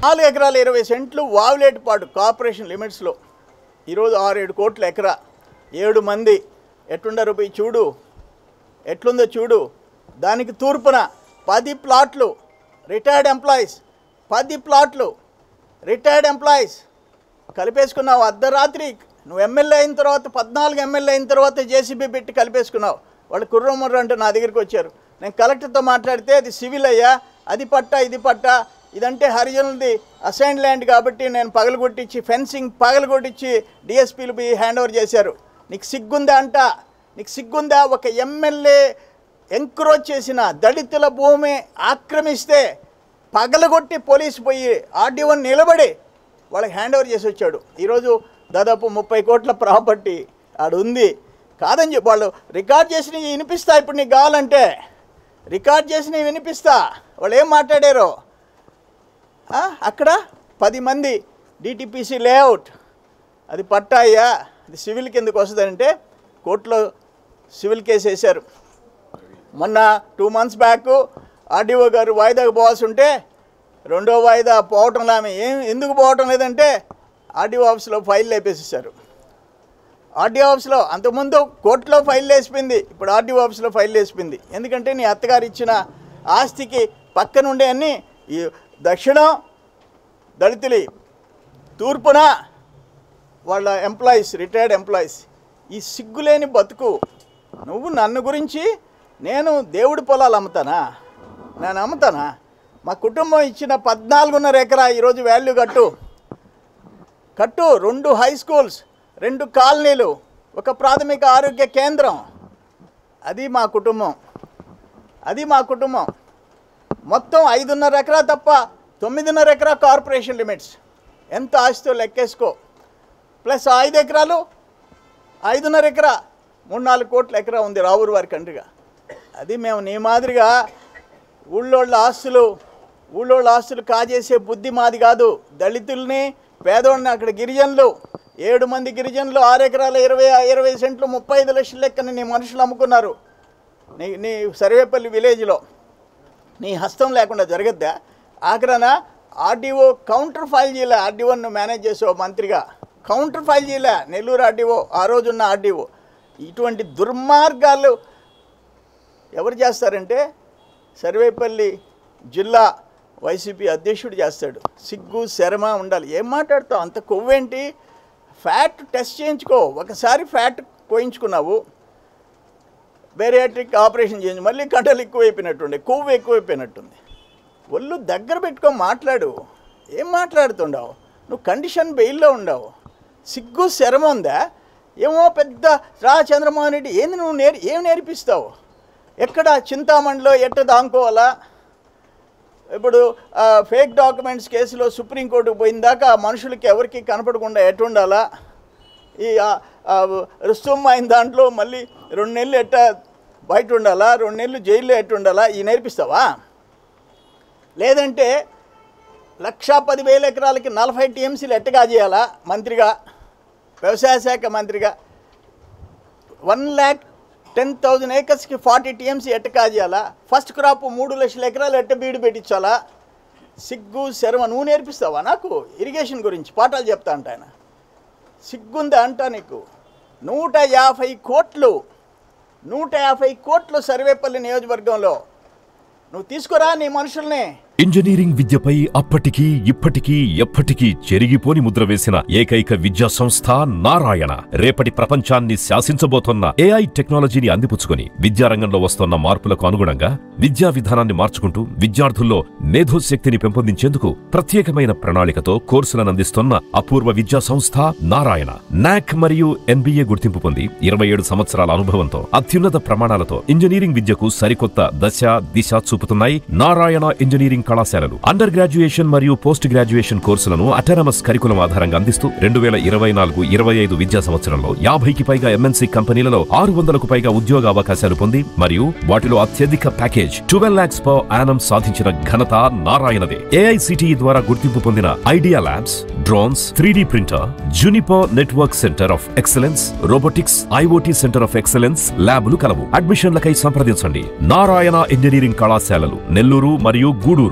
4 ఎకరాల 20 సెంట్లు వావులేటిపాడు కార్పొరేషన్ లిమిట్స్లో ఈరోజు 6-7 కోట్ల ఎకరా 7 మంది ఎట్లుండరు పోయి చూడు, ఎట్లుందో చూడు. దానికి తూర్పున 10 ప్లాట్లు రిటైర్డ్ ఎంప్లాయీస్, 10 ప్లాట్లు రిటైర్డ్ ఎంప్లాయీస్ కలిపేసుకున్నావు. అర్ధరాత్రి నువ్వు ఎమ్మెల్యే అయిన తర్వాత 14 ఎమ్మెల్యే అయిన తర్వాత జేసీబీ పెట్టి కలిపేసుకున్నావు. వాళ్ళు కుర్రముర్ర అంటే నా దగ్గరికి వచ్చారు. నేను కలెక్టర్తో మాట్లాడితే అది సివిల్ అయ్యా, అది పట్టా ఇది పట్టా, ఇదంటే హరిజనులది అసైన్ ల్యాండ్ కాబట్టి నేను పగలగొట్టించి ఫెన్సింగ్ పగలగొట్టించి డిఎస్పీలు పోయి హ్యాండ్ ఓవర్ చేశారు. నీకు సిగ్గుందా అంట? నీకు సిగ్గుందా? ఒక ఎమ్మెల్యే ఎంక్రోచ్ చేసిన దళితుల భూమి ఆక్రమిస్తే పగలగొట్టి పోలీసు పోయి ఆర్డీఓని నిలబడి వాళ్ళకి హ్యాండ్ ఓవర్ చేసి వచ్చాడు. ఈరోజు దాదాపు 30 కోట్ల ప్రాపర్టీ ఆడుంది. కాదని చెప్పి వాళ్ళు రికార్డ్ చేసినవి వినిపిస్తా. ఇప్పుడు నీకు కావాలంటే రికార్డ్ చేసినవి వినిపిస్తా. వాళ్ళు ఏం మాట్లాడారో అక్కడ 10 మంది డిటిపిసి లేఅవుట్ అది పట్టాయ్యా, అది సివిల్ కిందకు వస్తుందంటే కోర్టులో సివిల్ కేసు వేశారు. మొన్న 2 మంత్స్ బ్యాక్ ఆర్డీఓ గారు వాయిదాకు పోవాల్సి ఉంటే 2వ వాయిదా పోవటంలో ఆమె ఎందుకు పోవటం లేదంటే ఆర్డీఓ ఆఫీస్లో ఫైల్ లేపేసేసారు. ఆర్డీఓ ఆఫీస్లో అంతకుముందు కోర్టులో ఫైల్ వేసిపోయింది, ఇప్పుడు ఆర్డీఓ ఆఫీస్లో ఫైల్ వేసిపోయింది. ఎందుకంటే నీ అత్తగారు ఇచ్చిన ఆస్తికి పక్కనుండే అన్నీ ఈ దక్షిణం దళితులి, తూర్పున వాళ్ళ ఎంప్లాయీస్ రిటైర్డ్ ఎంప్లాయీస్. ఈ సిగ్గులేని బతుకు. నువ్వు నన్ను గురించి నేను దేవుడి పొలాలు అమ్ముతానా? నేను అమ్ముతానా? మా కుటుంబం ఇచ్చిన 14.5 ఎకరా ఈరోజు వాల్యూ కట్టు 2 హై స్కూల్స్, 2 కాలనీలు, 1 ప్రాథమిక ఆరోగ్య కేంద్రం. అది మా కుటుంబం, అది మా కుటుంబం. మొత్తం 5.5 ఎకరా తప్ప 9.5 ఎకరా కార్పొరేషన్ లిమిట్స్. ఎంత ఆస్తితో లెక్కేసుకో. ప్లస్ 5 ఎకరాలు 5.5 ఎకరా 3-4 కోట్ల ఎకరా ఉంది రావూరు వారి కండ్రిగా. అది మేము నీ మాదిరిగా ఊళ్ళోళ్ళ ఆస్తులు కాజేసే బుద్ధి మాది కాదు. దళితుల్ని పేదోళ్ళని అక్కడ గిరిజనులు 7 మంది గిరిజనులు 6 ఎకరాల 20 సెంట్లు 35 లక్షల లెక్కని నీ మనుషులు అమ్ముకున్నారు. నీ సర్వేపల్లి విలేజ్లో నీ హస్తం లేకుండా జరగద్దా? ఆఖరణ ఆర్డీఓ కౌంటర్ ఫైల్ చేయలే. ఆర్డీఓను మేనేజ్ చేసావు మంత్రిగా, కౌంటర్ ఫైల్ చేయలే. నెల్లూరు ఆర్డీఓ ఆ రోజున్న ఆర్డీఓ. ఇటువంటి దుర్మార్గాలు ఎవరు చేస్తారంటే సర్వేపల్లి జిల్లా వైసీపీ అధ్యక్షుడు చేస్తాడు. సిగ్గు శరమ ఉండాలి. ఏం మాట్లాడతావు? అంత కొవ్వేంటి? ఫ్యాట్ టెస్ట్ చేయించుకో. ఒకసారి ఫ్యాట్ కోయించుకున్నావు, బేరియాట్రిక్ ఆపరేషన్ చేయించు, మళ్ళీ కండలు ఎక్కువైపోయినట్టుండే, కొవ్వు ఎక్కువైపోయినట్టుంది. ఒళ్ళు దగ్గర పెట్టుకో మాట్లాడు. ఏం మాట్లాడుతుండవు? నువ్వు కండిషన్ బెయిల్లో ఉండవు. సిగ్గు శరమ ఉందా? ఏమో పెద్ద చంద్రమోహన్ రెడ్డి ఏంది నువ్వు ఏం నేర్పిస్తావు? ఎక్కడ చింతామణిలో ఎట్ట దాంకోవాలా? ఇప్పుడు ఫేక్ డాక్యుమెంట్స్ కేసులో సుప్రీంకోర్టుకు పోయిందాకా మనుషులకి ఎవరికి కనపడకుండా ఎట్టుండాలా? ఈ రుస్తుమ్ అయిన దాంట్లో మళ్ళీ 2 నెలలు ఎట్ట బయట ఉండాలా, 2 నెలలు జైల్లో ఎట్టుండాలా? ఈ నేర్పిస్తావా? లేదంటే 1,10,000 ఎకరాలకి 40 టీఎంసీలు ఎట్టగా చేయాలా? మంత్రిగా, వ్యవసాయ శాఖ మంత్రిగా 1,10,000 ఏకర్స్కి 40 టీఎంసీ ఎట్టగా చేయాలా? ఫస్ట్ క్రాప్ 3 లక్షల ఎకరాలు ఎట్ట బీడు పెట్టించాలా? సిగ్గు శరమ నువ్వు నేర్పిస్తావా నాకు? ఇరిగేషన్ గురించి పాఠాలు చెప్తా అంట ఆయన. సిగ్గుందా అంట నీకు? 150 కోట్లు సర్వేపల్లి నియోజకవర్గంలో. నువ్వు తీసుకురా నీ మనుషుల్ని. ఇంజనీరింగ్ విద్యపై అప్పటికీ ఇప్పటికీ ఎప్పటికీ చెరిగిపోని ముద్ర వేసిన ఏకైక విద్యా సంస్థ నారాయణ. రేపటి ప్రపంచాన్ని శాసించబోతోన్న ఏఐ టెక్నాలజీని అందిపుచ్చుకొని విద్యారంగంలో వస్తున్న మార్పులకు అనుగుణంగా విద్యా విధానాన్ని మార్చుకుంటూ విద్యార్థుల్లో మేధోశక్తిని పెంపొందించేందుకు ప్రత్యేకమైన ప్రణాళికతో కోర్సులను అందిస్తున్న అపూర్వ విద్యా సంస్థ నారాయణ. నాక్ మరియు ఎన్బీఏ గుర్తింపు పొంది 27 సంవత్సరాల అనుభవంతో అత్యున్నత ప్రమాణాలతో ఇంజనీరింగ్ విద్యకు సరికొత్త దశ దిశ చూపుతున్నాయి నారాయణ ఇంజనీరింగ్ కళాశాలలు. అండర్ గ్రాడ్యుయేషన్ మరియు పోస్ట్ గ్రాడ్యుయేషన్ కోర్సులను అటానమస్ కరికులం ఆధారంగా అందిస్తూ 2024-25 విద్యా సంవత్సరంలో 50కి పైగా ఎంఎన్సీ కంపెనీలలో 600కు పైగా ఉద్యోగ అవకాశాలు పొంది మరియు వాటిలో అత్యధిక ప్యాకేజ్ 12 lakhs per annum సాధించిన ఘనత నారాయణదే. ఏఐసిటిఈ ద్వారా గుర్తింపు పొందిన idea labs, drones, 3D printer, Juniper network centre of excellence, robotics, IoT centre of excellence ల్యాబులు కలవు. అడ్మిషన్లకై సంప్రదించండి. నారాయణ ఇంజనీరింగ్ కళాశాలలు, నెల్లూరు మరియు గూడూరు.